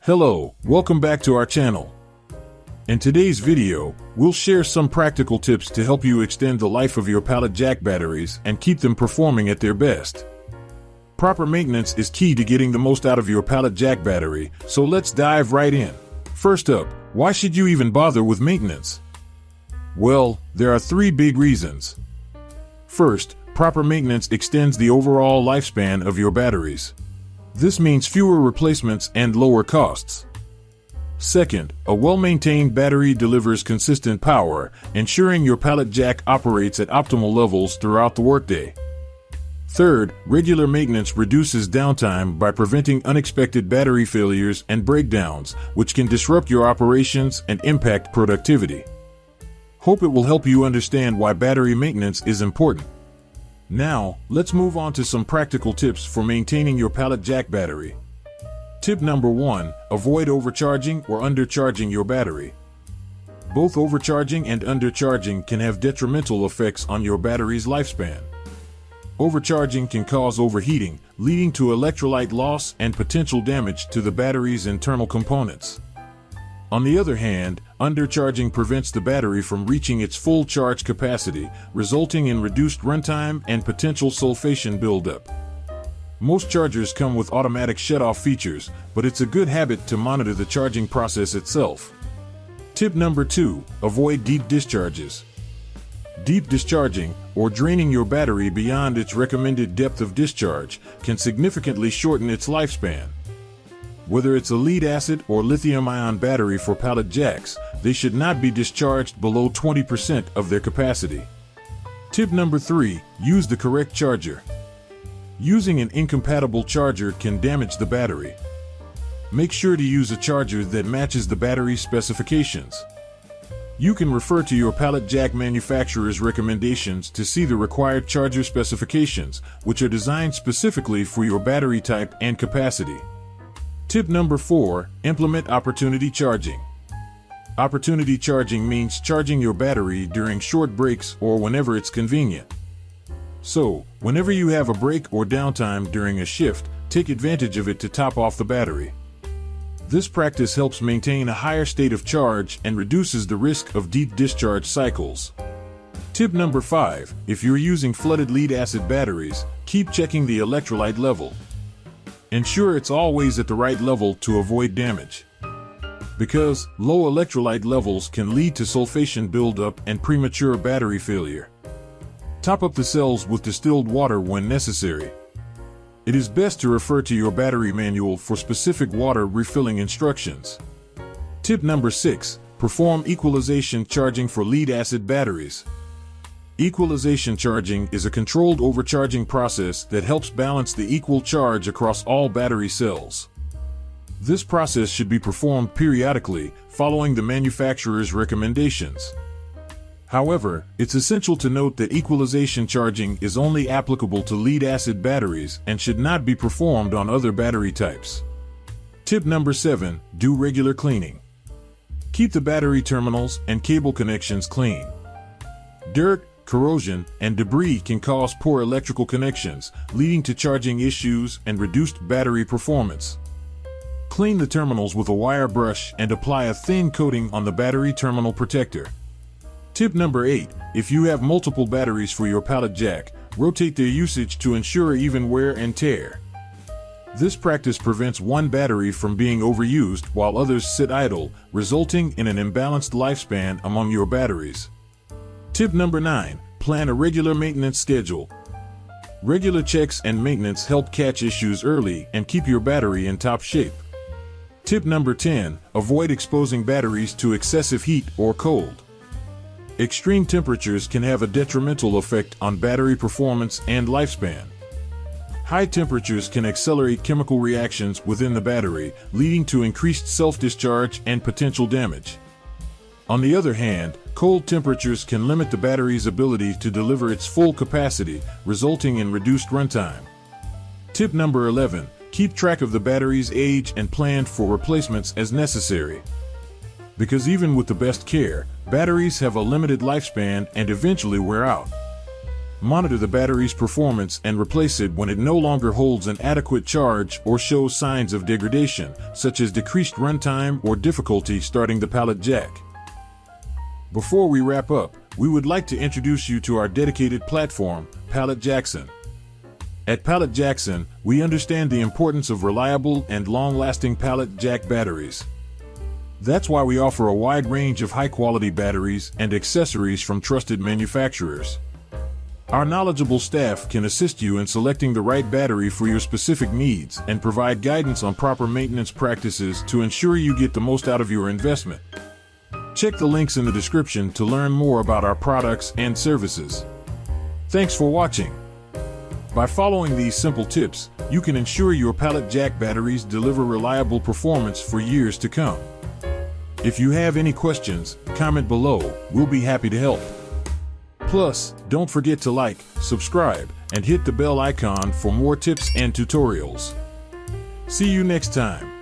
Hello, welcome back to our channel. In today's video, we'll share some practical tips to help you extend the life of your pallet jack batteries and keep them performing at their best. Proper maintenance is key to getting the most out of your pallet jack battery, so let's dive right in. First up, why should you even bother with maintenance? Well, there are three big reasons. First, proper maintenance extends the overall lifespan of your batteries. This means fewer replacements and lower costs. Second, a well-maintained battery delivers consistent power, ensuring your pallet jack operates at optimal levels throughout the workday. Third, regular maintenance reduces downtime by preventing unexpected battery failures and breakdowns, which can disrupt your operations and impact productivity. Hope it will help you understand why battery maintenance is important. Now, let's move on to some practical tips for maintaining your pallet jack battery. Tip number 1, avoid overcharging or undercharging your battery. Both overcharging and undercharging can have detrimental effects on your battery's lifespan. Overcharging can cause overheating, leading to electrolyte loss and potential damage to the battery's internal components. On the other hand, undercharging prevents the battery from reaching its full charge capacity, resulting in reduced runtime and potential sulfation buildup. Most chargers come with automatic shut-off features, but it's a good habit to monitor the charging process itself. Tip number 2, avoid deep discharges. Deep discharging, or draining your battery beyond its recommended depth of discharge, can significantly shorten its lifespan. Whether it's a lead-acid or lithium-ion battery for pallet jacks, they should not be discharged below 20% of their capacity. Tip number 3, use the correct charger. Using an incompatible charger can damage the battery. Make sure to use a charger that matches the battery's specifications. You can refer to your pallet jack manufacturer's recommendations to see the required charger specifications, which are designed specifically for your battery type and capacity. Tip number 4, implement opportunity charging. Opportunity charging means charging your battery during short breaks or whenever it's convenient. So, whenever you have a break or downtime during a shift, take advantage of it to top off the battery. This practice helps maintain a higher state of charge and reduces the risk of deep discharge cycles. Tip number 5, if you're using flooded lead-acid batteries, keep checking the electrolyte level. Ensure it's always at the right level to avoid damage. Because low electrolyte levels can lead to sulfation buildup and premature battery failure. Top up the cells with distilled water when necessary. It is best to refer to your battery manual for specific water refilling instructions. Tip number 6, perform equalization charging for lead-acid batteries. Equalization charging is a controlled overcharging process that helps balance the equal charge across all battery cells. This process should be performed periodically, following the manufacturer's recommendations. However, it's essential to note that equalization charging is only applicable to lead-acid batteries and should not be performed on other battery types. Tip number 7, do regular cleaning. Keep the battery terminals and cable connections clean. Dirt, corrosion, and debris can cause poor electrical connections, leading to charging issues and reduced battery performance. Clean the terminals with a wire brush and apply a thin coating on the battery terminal protector. Tip number 8, if you have multiple batteries for your pallet jack, rotate their usage to ensure even wear and tear. This practice prevents one battery from being overused while others sit idle, resulting in an imbalanced lifespan among your batteries. Tip number 9, plan a regular maintenance schedule. Regular checks and maintenance help catch issues early and keep your battery in top shape. Tip number 10, avoid exposing batteries to excessive heat or cold. Extreme temperatures can have a detrimental effect on battery performance and lifespan. High temperatures can accelerate chemical reactions within the battery, leading to increased self-discharge and potential damage. On the other hand, cold temperatures can limit the battery's ability to deliver its full capacity, resulting in reduced runtime. Tip number 11, keep track of the battery's age and plan for replacements as necessary. Because even with the best care, batteries have a limited lifespan and eventually wear out. monitor the battery's performance and replace it when it no longer holds an adequate charge or shows signs of degradation, such as decreased runtime or difficulty starting the pallet jack. Before we wrap up, we would like to introduce you to our dedicated platform, Pallet Jackson. At Pallet Jackson, we understand the importance of reliable and long-lasting pallet jack batteries. That's why we offer a wide range of high-quality batteries and accessories from trusted manufacturers. Our knowledgeable staff can assist you in selecting the right battery for your specific needs and provide guidance on proper maintenance practices to ensure you get the most out of your investment. Check the links in the description to learn more about our products and services. Thanks for watching. By following these simple tips, you can ensure your pallet jack batteries deliver reliable performance for years to come. If you have any questions, comment below. We'll be happy to help. Plus, don't forget to like, subscribe, and hit the bell icon for more tips and tutorials. See you next time.